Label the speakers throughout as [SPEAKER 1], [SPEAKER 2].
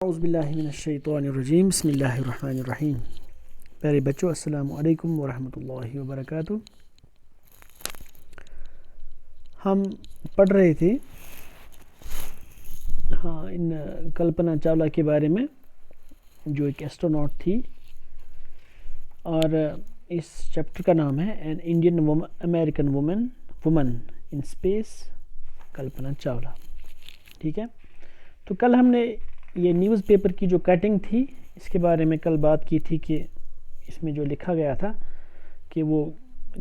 [SPEAKER 1] औज़ुबिल्लाहिमिनश्शैतानिर्रजीम बिस्मिल्लाहिर्रहमानिर्रहीम। प्यारे बच्चों, अस्सलामु अलैकुम वरहमतुल्लाहि वबरकातुह। हम पढ़ रहे थे इन कल्पना चावला के बारे में, जो एक एस्ट्रोनॉट थी, और इस चैप्टर का नाम है an Indian American woman in space, Kalpana Chawla. ठीक है, तो कल हमने ये न्यूज़पेपर की जो कटिंग थी इसके बारे में कल बात की थी कि इसमें जो लिखा गया था कि वो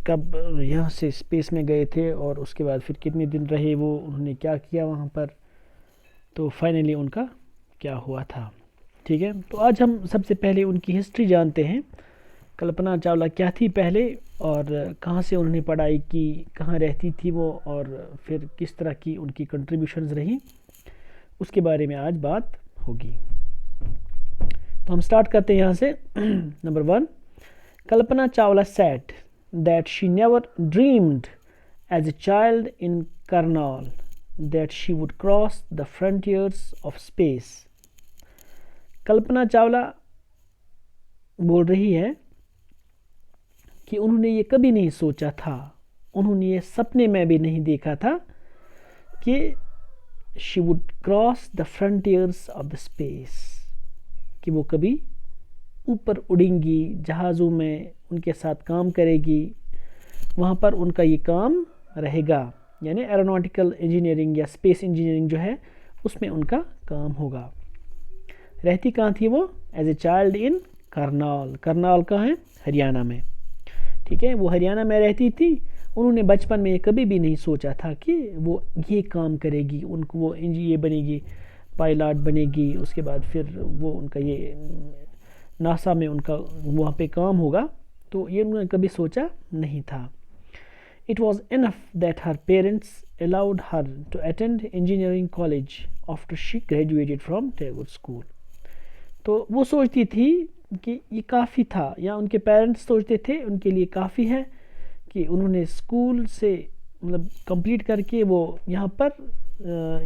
[SPEAKER 1] कब यहाँ से स्पेस में गए थे और उसके बाद फिर कितने दिन रहे, वो उन्होंने क्या किया वहाँ पर, तो फाइनली उनका क्या हुआ था। ठीक है, तो आज हम सबसे पहले उनकी हिस्ट्री जानते हैं। कल्पना चावला क्या थी पहले, और कहाँ से उन्होंने पढ़ाई की, कहाँ रहती थी वो, और फिर किस तरह की उनकी कंट्रीब्यूशंस रही, उसके बारे में आज बात होगी। तो हम स्टार्ट करते हैं यहाँ से। Number 1, Kalpana Chawla said that she never dreamed as a child in Karnal that she would cross the frontiers of space. Kalpana Chawla बोल रही है कि उन्होंने ये कभी नहीं सोचा था, उन्होंने ये सपने में भी नहीं देखा था कि she would cross the frontiers of the space, कि वो कभी ऊपर उड़ेंगी, जहाज़ों में उनके साथ काम करेगी, वहाँ पर उनका ये काम रहेगा, यानी एरोनॉटिकल इंजीनियरिंग या स्पेस इंजीनियरिंग जो है उसमें उनका काम होगा। रहती कहाँ थी वो? As a child in Karnal. Karnal कहाँ है? हरियाणा में। ठीक है, वो हरियाणा में रहती थी। उन्होंने बचपन में कभी भी नहीं सोचा था कि वो ये काम करेगी, उनको वो ये बनेगी, पायलट बनेगी, उसके बाद फिर वो उनका ये नासा में उनका वहाँ पे काम होगा, तो ये उन्होंने कभी सोचा नहीं था। It was enough that her parents allowed her to attend engineering college after she graduated from Tagore school. तो वो सोचती थी कि ये काफ़ी था, या उनके पेरेंट्स सोचते थे उनके लिए काफ़ी है कि उन्होंने स्कूल से मतलब कंप्लीट करके वो यहाँ पर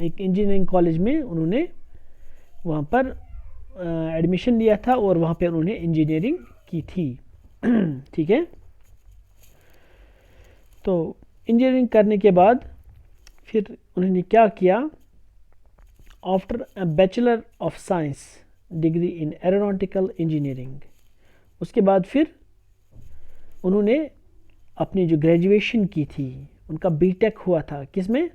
[SPEAKER 1] एक इंजीनियरिंग कॉलेज में उन्होंने वहाँ पर एडमिशन लिया था और वहाँ पर उन्होंने इंजीनियरिंग की थी। ठीक है, तो इंजीनियरिंग करने के बाद फिर उन्होंने क्या किया? After a bachelor of science degree in aeronautical engineering, उसके बाद फिर उन्होंने अपनी जो ग्रेजुएशन की थी, उनका बीटेक हुआ था किसमें?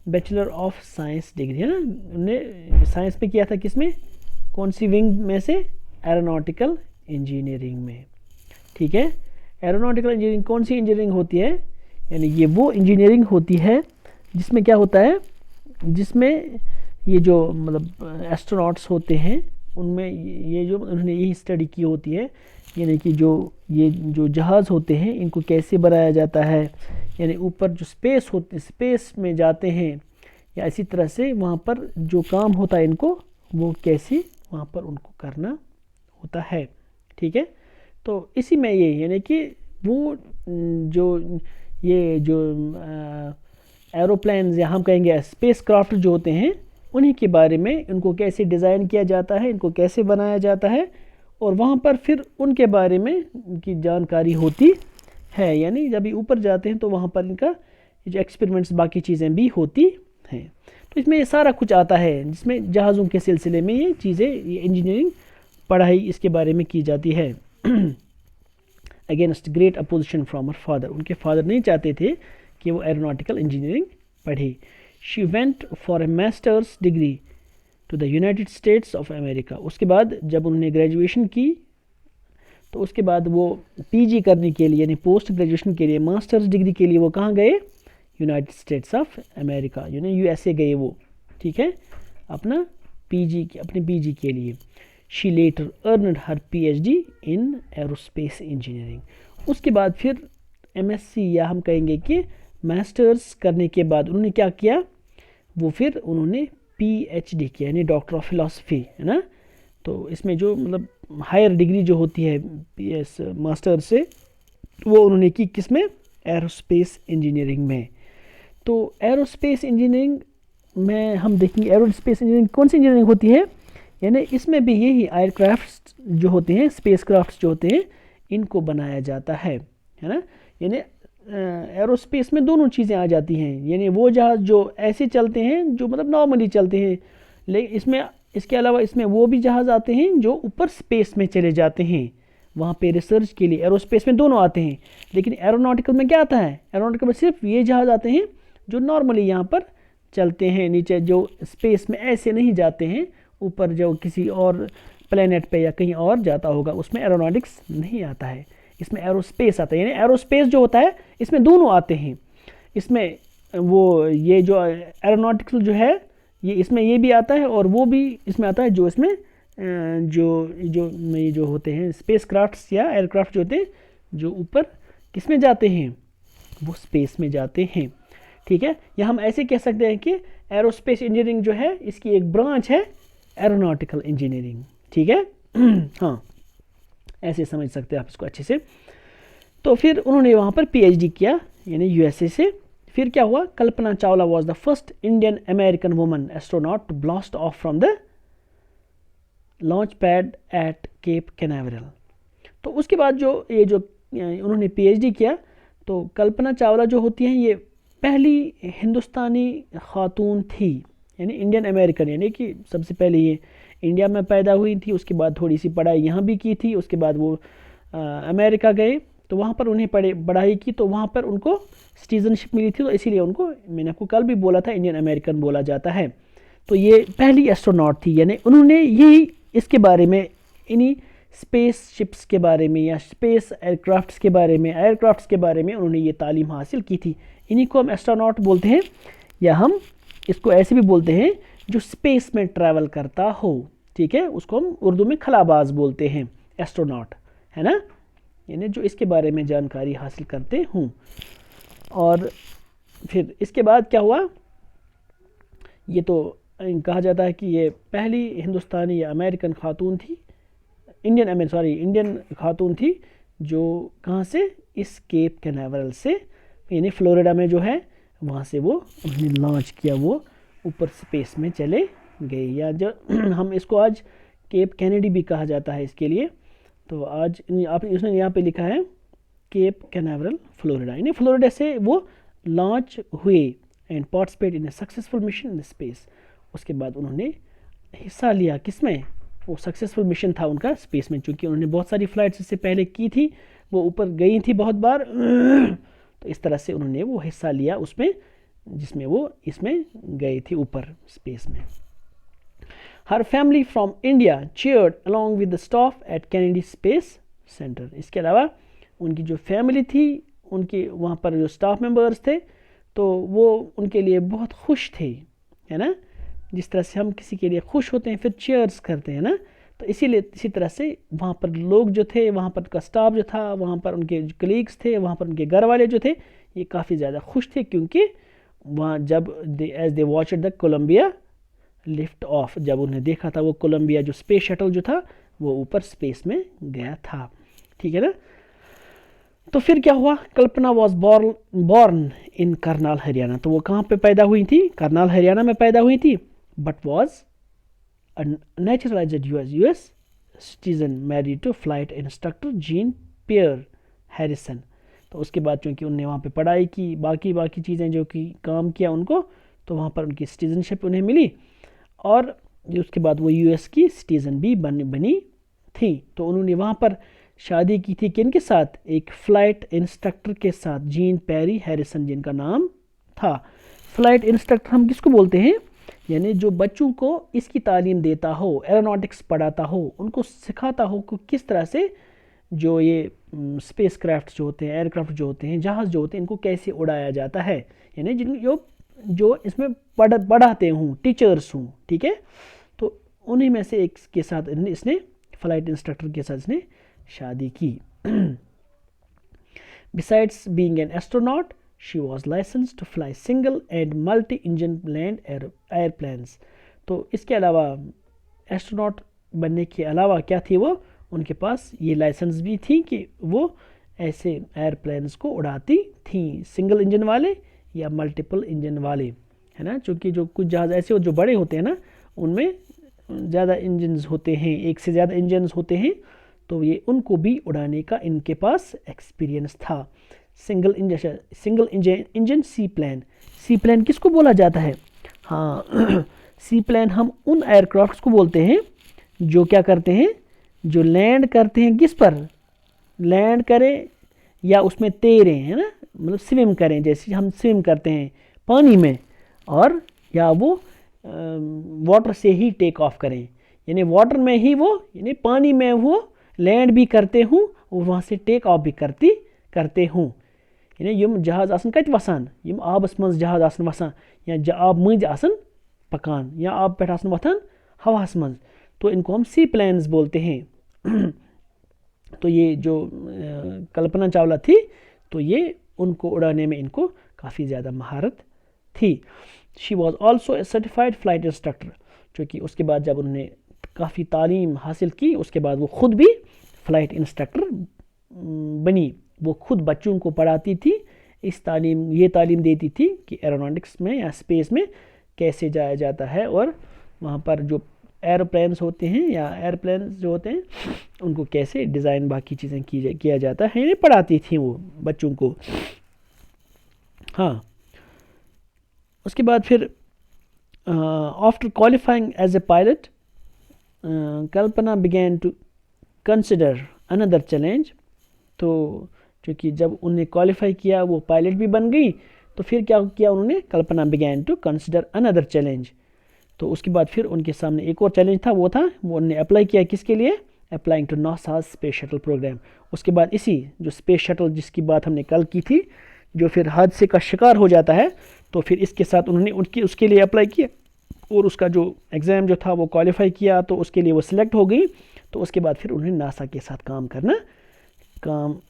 [SPEAKER 1] बैचलर ऑफ साइंस डिग्री, है ना, उन्होंने साइंस में किया था। किसमें? कौन सी विंग में से? एरोनॉटिकल इंजीनियरिंग में। ठीक है, एरोनॉटिकल इंजीनियरिंग कौन सी इंजीनियरिंग होती है? यानी ये वो इंजीनियरिंग होती है जिसमें क्या होता है, जिसमें ये जो मतलब एस्ट्रोनॉट्स होते हैं उनमें ये जो उन्होंने यही स्टडी की होती है, यानी कि ये जो जहाज़ होते हैं इनको कैसे बनाया जाता है, यानी ऊपर जो स्पेस में जाते हैं, या इसी तरह से वहाँ पर जो काम होता है इनको वो कैसे वहाँ पर उनको करना होता है। ठीक है, तो इसी में ये यानी कि वो जो एरोप्लेन्स या हम कहेंगे स्पेस क्राफ्ट जो होते हैं उन्हीं के बारे में, इनको कैसे डिज़ाइन किया जाता है, इनको कैसे बनाया जाता है, और वहाँ पर फिर उनके बारे में की जानकारी होती है। यानी जब भी ऊपर जाते हैं तो वहाँ पर इनका जो एक्सपेरिमेंट्स बाकी चीज़ें भी होती हैं। तो इसमें ये सारा कुछ आता है जिसमें जहाज़ों के सिलसिले में ये चीज़ें, ये इंजीनियरिंग पढ़ाई इसके बारे में की जाती है। Against great opposition from her father, उनके फादर नहीं चाहते थे कि वो एरोनॉटिकल इंजीनियरिंग पढ़े। She went for a masters degree to the United States of America. उसके बाद जब उन्होंने ग्रेजुएशन की तो उसके बाद वो पीजी करने के लिए, यानी पोस्ट ग्रेजुएशन के लिए, मास्टर्स डिग्री के लिए वो कहाँ गए? यूनाइटेड स्टेट्स ऑफ अमेरिका, यानी यूएसए गए वो। ठीक है, अपने पीजी के लिए। She later earned her PhD in aerospace engineering. उसके बाद फिर एमएससी या हम कहेंगे कि मास्टर्स करने के बाद उन्होंने क्या किया? वो फिर उन्होंने पीएचडी किया, यानी डॉक्टर ऑफ फिलॉसफी, है ना। तो इसमें जो मतलब हायर डिग्री जो होती है पीएस मास्टर से, वो उन्होंने की किसमें? एरोस्पेस इंजीनियरिंग में। तो एरोस्पेस इंजीनियरिंग में हम देखेंगे एरोस्पेस इंजीनियरिंग कौन सी इंजीनियरिंग होती है? यानी इसमें भी यही एयरक्राफ्ट जो होते हैं, स्पेस क्राफ्ट जो होते हैं, इनको बनाया जाता है ना। यानी एरोस्पेस में दोनों चीज़ें आ जाती हैं, यानी वो जहाज़ जो ऐसे चलते हैं जो मतलब नॉर्मली चलते हैं, लेकिन इसमें इसके अलावा इसमें वो भी जहाज़ आते हैं जो ऊपर स्पेस में चले जाते हैं, वहाँ पे रिसर्च के लिए। एरोस्पेस में दोनों आते हैं, लेकिन एरोनॉटिकल में क्या आता है, एरोनॉटिकल में सिर्फ ये जहाज़ आते हैं जो नॉर्मली यहाँ पर चलते हैं नीचे, जो स्पेस में ऐसे नहीं जाते हैं, ऊपर जो किसी और प्लेनेट पे या कहीं और जाता होगा उसमें एरोनॉटिक्स नहीं आता है, इसमें एरोस्पेस आता है। यानी एरोस्पेस जो होता है इसमें दोनों आते हैं, इसमें वो ये जो एरोनॉटिक्स जो है ये इसमें ये भी आता है और वो भी इसमें आता है, जो इसमें जो होते हैं स्पेस क्राफ्ट्स या एयरक्राफ्ट जो होते हैं जो ऊपर किस में जाते हैं, वो स्पेस में जाते हैं। ठीक है, या हम ऐसे कह सकते हैं कि एरोस्पेस इंजीनियरिंग जो है इसकी एक ब्रांच है एरोनॉटिकल इंजीनियरिंग। ठीक है हाँ, ऐसे समझ सकते हैं आप इसको अच्छे से। तो फिर उन्होंने वहाँ पर पीएचडी किया यानी यूएसए से। फिर क्या हुआ, Kalpana Chawla was the first Indian American woman astronaut to blast off from the launch pad at Cape Canaveral. तो उसके बाद जो उन्होंने पीएचडी किया, तो कल्पना चावला जो होती हैं ये पहली हिंदुस्तानी खातून थी, यानी इंडियन अमेरिकन, यानी कि सबसे पहले ये इंडिया में पैदा हुई थी, उसके बाद थोड़ी सी पढ़ाई यहाँ भी की थी, उसके बाद वो अमेरिका गए तो वहाँ पर उन्हें पढ़ाई की, तो वहाँ पर उनको सिटीजनशिप मिली थी, तो इसीलिए उनको, मैंने आपको कल भी बोला था, इंडियन अमेरिकन बोला जाता है। तो ये पहली एस्ट्रोनॉट थी, यानी उन्होंने यही इसके बारे में, इन्हीं स्पेस शिप्स के बारे में या स्पेस एयरक्राफ्ट्स के बारे में उन्होंने ये तालीम हासिल की थी। इन्हीं को हम एस्ट्रोनॉट बोलते हैं, या हम इसको ऐसे भी बोलते हैं जो स्पेस में ट्रैवल करता हो। ठीक है, उसको हम उर्दू में खलाबाज बोलते हैं, एस्ट्रोनॉट, है ना, यानी जो इसके बारे में जानकारी हासिल करते हों। और फिर इसके बाद क्या हुआ, ये तो कहा जाता है कि ये पहली हिंदुस्तानी या अमेरिकन खातून थी, इंडियन खातून थी, जो कहाँ से, इस केप कैनावरल से, यानी फ्लोरिडा में जो है वहाँ से वो उन्होंने लॉन्च किया, वो ऊपर स्पेस में चले गए, या जो हम इसको आज केप कैनेडी भी कहा जाता है इसके लिए। तो आज आप उसने यहाँ पे लिखा है केप कैनावरल फ्लोरिडा, यानी फ्लोरिडा से वो लॉन्च हुए and participate in A successful mission in space. उसके बाद उन्होंने हिस्सा लिया किसमें, वो सक्सेसफुल मिशन था उनका स्पेस में, चूँकि उन्होंने बहुत सारी फ्लाइट्स इससे पहले की थी, वो ऊपर गई थी बहुत बार, तो इस तरह से उन्होंने वो हिस्सा लिया उसमें, जिसमें वो इसमें गई थी ऊपर स्पेस में। Her family from India cheered along with the staff at Kennedy Space Center. इसके अलावा उनकी जो फैमिली थी, उनके वहाँ पर जो स्टाफ मेंबर्स थे, तो वो उनके लिए बहुत खुश थे, है ना, जिस तरह से हम किसी के लिए खुश होते हैं फिर चीयर्स करते हैं ना, तो इसीलिए इसी तरह से वहाँ पर लोग जो थे, वहाँ पर का स्टाफ जो था, वहाँ पर उनके जो कलीग्स थे, वहाँ पर उनके घर वाले जो थे, ये काफ़ी ज़्यादा खुश थे, क्योंकि वहाँ जब as they watched the Columbia lift off, जब उन्हें देखा था वो कोलंबिया जो स्पेस शटल जो था वो ऊपर स्पेस में गया था। ठीक है ना। तो फिर क्या हुआ, Kalpana was born in Karnal Haryana. तो वो कहाँ पे पैदा हुई थी, करनाल हरियाणा में पैदा हुई थी, but was naturalised US citizen married to flight instructor Jean Pierre Harrison. तो उसके बाद चूँकि उन्होंने वहाँ पे पढ़ाई की, बाकी चीज़ें जो कि काम किया उनको, तो वहाँ पर उनकी सिटीजनशिप उन्हें मिली, और उसके बाद वो यूएस की सिटीज़न भी बनी थी। तो उन्होंने वहाँ पर शादी की थी किन के साथ, एक फ़्लाइट इंस्ट्रक्टर के साथ, जीन पेरी हैरिसन जिनका नाम था। फ़्लाइट इंस्ट्रक्टर हम किसको बोलते हैं, यानी जो बच्चों को इसकी तालीम देता हो, एरोनॉटिक्स पढ़ाता हो, उनको सिखाता हो कि किस तरह से जो ये स्पेस क्राफ्ट जो होते हैं, एयरक्राफ्ट जो होते हैं, जहाज़ जो होते हैं, इनको कैसे उड़ाया जाता है, यानी जो इसमें पढ़ाते हूँ, टीचर्स हूँ। ठीक है, तो उन्हीं में से एक के साथ इसने फ़्लाइट इंस्ट्रक्टर के साथ इसने शादी की। Besides being an astronaut, she was licensed to fly single and multi-engine land airplanes. तो इसके अलावा एस्ट्रोनॉट बनने के अलावा क्या थी, वो उनके पास ये लाइसेंस भी थी कि वो ऐसे एयरप्लेन्स को उड़ाती थी, सिंगल इंजन वाले या मल्टीपल इंजन वाले, है ना, क्योंकि जो कुछ जहाज़ ऐसे जो बड़े होते हैं ना, उनमें ज़्यादा इंजन्स होते हैं, एक से ज़्यादा इंजन्स होते हैं, तो ये उनको भी उड़ाने का इनके पास एक्सपीरियंस था। सिंगल इंजन सी प्लान। सी प्लान किसको बोला जाता है? हाँ सी प्लान हम उन एयरक्राफ्ट्स को बोलते हैं जो क्या करते हैं, जो लैंड करते हैं किस पर, लैंड करें या उसमें तैरें, है ना, मतलब स्विम करें, जैसे हम स्विम करते हैं पानी में, और या वो वाटर से ही टेक ऑफ करें, यानी वाटर में ही वो, यानी पानी में वो लैंड भी करते हूँ और वहाँ से टेक ऑफ भी करते हूँ। यानी यम जहाज आसन कत वसान, यम आबस मज जहाज आसन वसान, या आब मज आसन पकान, या आब पे आसन वथान हवास मज, तो इनको हम सी प्लान्स बोलते हैं। तो ये जो कल्पना चावला थी, तो ये उनको उड़ाने में इनको काफ़ी ज़्यादा महारत थी। She was also a certified flight instructor, जो कि उसके बाद जब उन्होंने काफ़ी तालीम हासिल की, उसके बाद वो ख़ुद भी फ़्लाइट इंस्ट्रक्टर बनी। वो खुद बच्चों को पढ़ाती थी, ये तालीम देती थी कि एरोनॉटिक्स में या स्पेस में कैसे जाया जाता है, और वहाँ पर जो एरोप्लेन्स होते हैं या एयरप्लेन्स जो होते हैं उनको कैसे डिज़ाइन बाकी चीज़ें किया जाता है, ये पढ़ाती थी वो बच्चों को। हाँ, उसके बाद फिर after qualifying as a pilot, Kalpana began to consider another challenge. तो क्योंकि जब उन्हें क्वालिफाई किया, वो पायलट भी बन गई, तो फिर क्या किया उन्होंने, Kalpana began to consider another challenge. तो उसके बाद फिर उनके सामने एक और चैलेंज था, वो उन्होंने अप्लाई किया किसके लिए, applying to NASA space shuttle programme. उसके बाद इसी जो स्पेस शटल जिसकी बात हमने कल की थी, जो फिर हादसे का शिकार हो जाता है, तो फिर इसके साथ उन्होंने उसके लिए अप्लाई किया, और उसका जो एग्ज़ाम जो था वो क्वालिफाई किया, तो उसके लिए वो सिलेक्ट हो गई। तो उसके बाद फिर उन्होंने नासा के साथ काम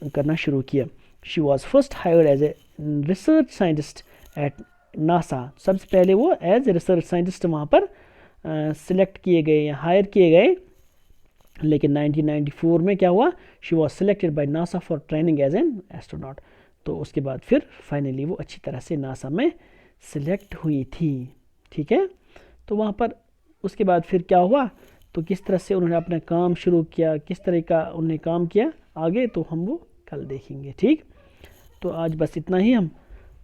[SPEAKER 1] करना शुरू किया। She was first hired as a research scientist at NASA. सबसे पहले वो एज ए रिसर्च साइंटिस्ट वहाँ पर सिलेक्ट किए गए या हायर किए गए। लेकिन 1994 में क्या हुआ, she was selected by NASA for training as an astronaut. तो उसके बाद फिर फाइनली वो अच्छी तरह से नासा में सिलेक्ट हुई थी। ठीक है, तो वहाँ पर उसके बाद फिर क्या हुआ, तो किस तरह से उन्होंने अपना काम शुरू किया, किस तरह का उन्होंने काम किया आगे, तो हम वो कल देखेंगे। ठीक, तो आज बस इतना ही हम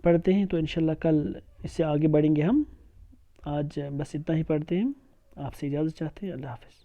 [SPEAKER 1] पढ़ते हैं, तो इंशाल्लाह कल इससे आगे बढ़ेंगे हम। आज बस इतना ही पढ़ते हैं, आपसे इजाज़त चाहते हैं। अल्लाह हाफ़िज़।